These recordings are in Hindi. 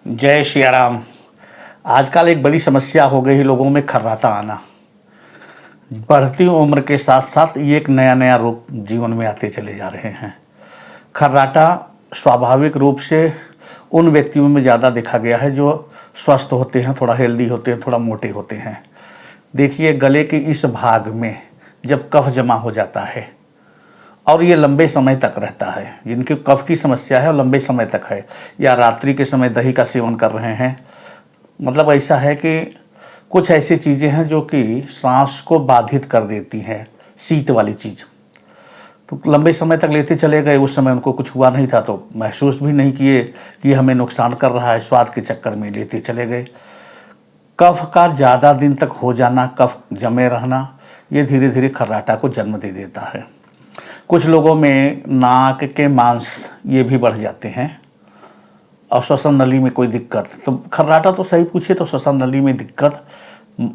जय श्री राम। आजकल एक बड़ी समस्या हो गई है लोगों में खर्राटा आना। बढ़ती उम्र के साथ साथ ये एक नया नया रूप जीवन में आते चले जा रहे हैं। खर्राटा स्वाभाविक रूप से उन व्यक्तियों में ज़्यादा देखा गया है जो स्वस्थ होते हैं, थोड़ा हेल्दी होते हैं, थोड़ा मोटे होते हैं। देखिए, गले के इस भाग में जब कफ जमा हो जाता है और ये लंबे समय तक रहता है, जिनकी कफ की समस्या है और लंबे समय तक है, या रात्रि के समय दही का सेवन कर रहे हैं, मतलब ऐसा है कि कुछ ऐसी चीज़ें हैं जो कि सांस को बाधित कर देती हैं, शीत वाली चीज़। तो लंबे समय तक लेते चले गए, उस समय उनको कुछ हुआ नहीं था तो महसूस भी नहीं किए कि हमें नुकसान कर रहा है, स्वाद के चक्कर में लेते चले गए। कफ का ज़्यादा दिन तक हो जाना, कफ जमे रहना, ये धीरे धीरे खर्राटा को जन्म दे देता है। कुछ लोगों में नाक के मांस ये भी बढ़ जाते हैं और श्वसन नली में कोई दिक्कत, तो खर्राटा तो सही पूछे तो श्वसन नली में दिक्कत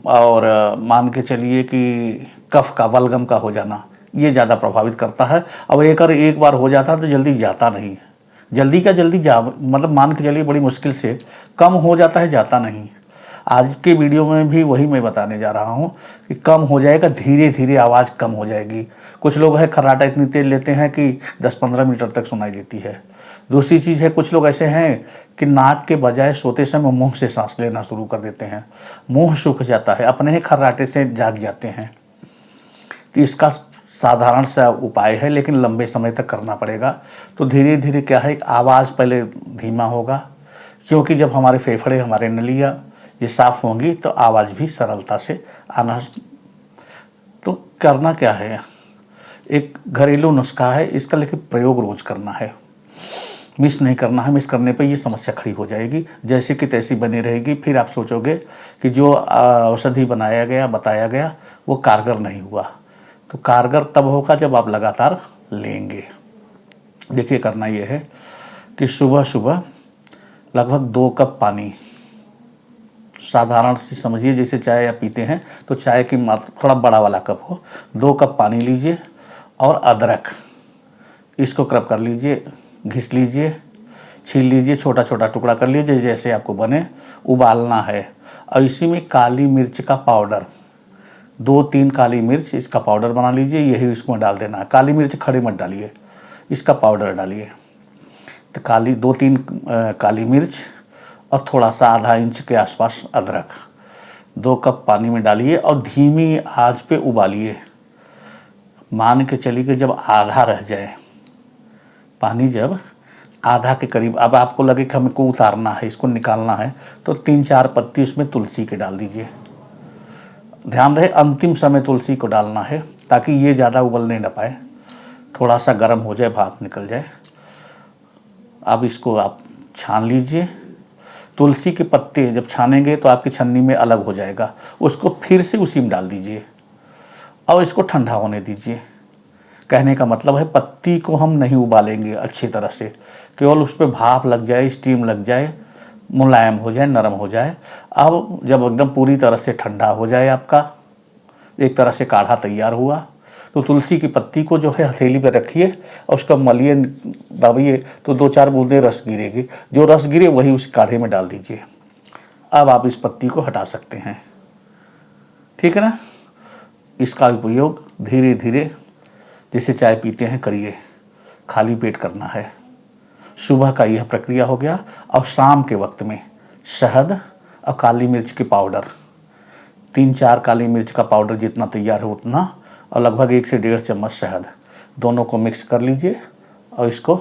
और मान के चलिए कि कफ का बलगम का हो जाना, ये ज़्यादा प्रभावित करता है। अब एक बार हो जाता है तो जल्दी जाता नहीं, जल्दी का जल्दी जा मतलब मान के चलिए बड़ी मुश्किल से कम हो जाता है, जाता नहीं। आज के वीडियो में भी वही मैं बताने जा रहा हूँ कि कम हो जाएगा, धीरे धीरे आवाज़ कम हो जाएगी। कुछ लोग है खर्राटा इतनी तेज लेते हैं कि 10-15 मीटर तक सुनाई देती है। दूसरी चीज़ है, कुछ लोग ऐसे हैं कि नाक के बजाय सोते समय मुंह से सांस लेना शुरू कर देते हैं, मुंह सूख जाता है, अपने ही खर्राटे से जाग जाते हैं। तो इसका साधारण सा उपाय है, लेकिन लंबे समय तक करना पड़ेगा। तो धीरे धीरे क्या है, आवाज़ पहले धीमा होगा, क्योंकि जब हमारे फेफड़े, हमारे नलियाँ ये साफ़ होंगी तो आवाज़ भी सरलता से आना। तो करना क्या है, एक घरेलू नुस्खा है, इसका लेकिन प्रयोग रोज़ करना है, मिस नहीं करना है। मिस करने पे ये समस्या खड़ी हो जाएगी, जैसे कि तैसी बनी रहेगी। फिर आप सोचोगे कि जो औषधि बनाया गया, बताया गया, वो कारगर नहीं हुआ। तो कारगर तब होगा जब आप लगातार लेंगे। देखिए, करना ये है कि सुबह सुबह लगभग 2 कप पानी, साधारण सी समझिए जैसे चाय आप पीते हैं तो चाय की मात्रा थोड़ा बड़ा वाला कप हो, 2 कप पानी लीजिए और अदरक इसको क्रब कर लीजिए, घिस लीजिए, छील लीजिए, छोटा छोटा टुकड़ा कर लीजिए जैसे आपको बने, उबालना है। और इसी में काली मिर्च का पाउडर, 2-3 काली मिर्च इसका पाउडर बना लीजिए, यही इसमें डाल देना है। काली मिर्च खड़े मत डालिए, इसका पाउडर डालिए। तो 2-3 काली मिर्च और थोड़ा सा आधा इंच के आसपास अदरक 2 कप पानी में डालिए और धीमी आंच पे उबालिए। मान के चलिए कि जब आधा रह जाए पानी, जब आधा के करीब, अब आपको लगे कि हमको उतारना है, इसको निकालना है, तो 3-4 पत्ती उसमें तुलसी के डाल दीजिए। ध्यान रहे अंतिम समय तुलसी को डालना है ताकि ये ज़्यादा उबलने न पाए, थोड़ा सा गर्म हो जाए, भाप निकल जाए। अब इसको आप छान लीजिए। तुलसी के पत्ते जब छानेंगे तो आपकी छन्नी में अलग हो जाएगा, उसको फिर से उसी में डाल दीजिए और इसको ठंडा होने दीजिए। कहने का मतलब है पत्ती को हम नहीं उबालेंगे अच्छी तरह से, केवल उस पर भाप लग जाए, स्टीम लग जाए, मुलायम हो जाए, नरम हो जाए। अब जब एकदम पूरी तरह से ठंडा हो जाए, आपका एक तरह से काढ़ा तैयार हुआ, तो तुलसी की पत्ती को जो है हथेली पर रखिए और उसका मलिए, दबाइए तो 2-4 बूंदे रस गिरेगी, जो रस गिरे वही उस काढ़े में डाल दीजिए। अब आप इस पत्ती को हटा सकते हैं, ठीक है ना। इसका उपयोग धीरे धीरे जैसे चाय पीते हैं करिए, खाली पेट करना है। सुबह का यह प्रक्रिया हो गया। और शाम के वक्त में शहद और काली मिर्च के पाउडर, 3-4 काली मिर्च का पाउडर जितना तैयार हो उतना, और लगभग 1 से 1.5 चम्मच शहद, दोनों को मिक्स कर लीजिए और इसको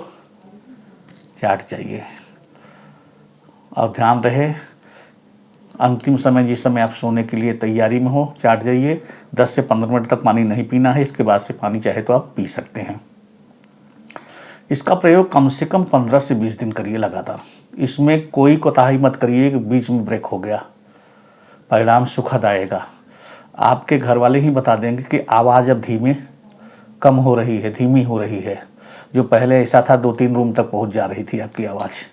चाट जाइए। और ध्यान रहे अंतिम समय, जिस समय आप सोने के लिए तैयारी में हो, चाट जाइए। 10 से 15 मिनट तक पानी नहीं पीना है, इसके बाद से पानी चाहे तो आप पी सकते हैं। इसका प्रयोग कम से कम 15 से 20 दिन करिए लगातार। इसमें कोई कोताही मत करिए कि बीच में ब्रेक हो गया, परिणाम सुखद आएगा। आपके घर वाले ही बता देंगे कि आवाज़ अब कम हो रही है, धीमी हो रही है। जो पहले ऐसा था 2-3 रूम तक पहुंच जा रही थी आपकी आवाज़,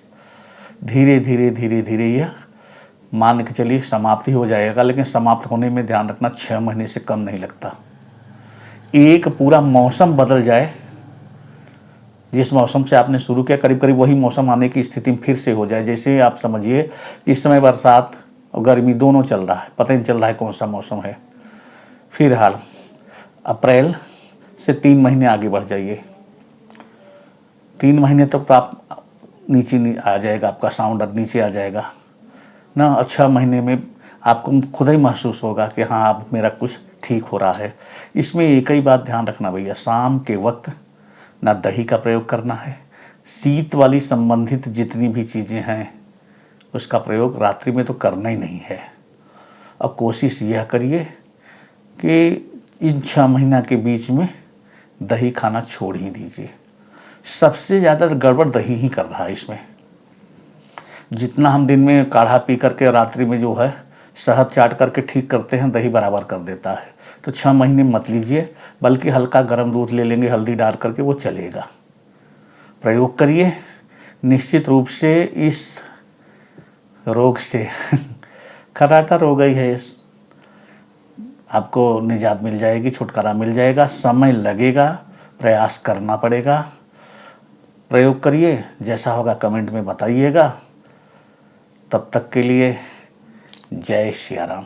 धीरे धीरे धीरे धीरे यह मान के चलिए समाप्ति हो जाएगा। लेकिन समाप्त होने में ध्यान रखना 6 महीने से कम नहीं लगता। एक पूरा मौसम बदल जाए जिस मौसम से आपने शुरू किया करीब करीब वही मौसम आने की स्थिति में फिर से हो जाए। जैसे आप समझिए इस समय बरसात और गर्मी दोनों चल रहा है, पता नहीं चल रहा है कौन सा मौसम है। फिलहाल अप्रैल से 3 महीने आगे बढ़ जाइए, 3 महीने तक तो आप नीचे आ जाएगा, आपका साउंड नीचे आ जाएगा ना। और 6 महीने में आपको खुद ही महसूस होगा कि हाँ अब मेरा कुछ ठीक हो रहा है। इसमें एक ही बात ध्यान रखना भैया, शाम के वक्त ना दही का प्रयोग करना है, शीत वाली संबंधित जितनी भी चीज़ें हैं उसका प्रयोग रात्रि में तो करना ही नहीं है। और कोशिश यह करिए कि इन 6 महीना के बीच में दही खाना छोड़ ही दीजिए। सबसे ज़्यादा गड़बड़ दही ही कर रहा है इसमें। जितना हम दिन में काढ़ा पी करके रात्रि में जो है शहद चाट करके ठीक करते हैं, दही बराबर कर देता है। तो 6 महीने मत लीजिए, बल्कि हल्का गर्म दूध ले लेंगे हल्दी डाल करके, वो चलेगा। प्रयोग करिए, निश्चित रूप से इस रोग से खर्राटा रोग ही है, इस आपको निजात मिल जाएगी, छुटकारा मिल जाएगा। समय लगेगा, प्रयास करना पड़ेगा। प्रयोग करिए, जैसा होगा कमेंट में बताइएगा। तब तक के लिए जय श्री राम।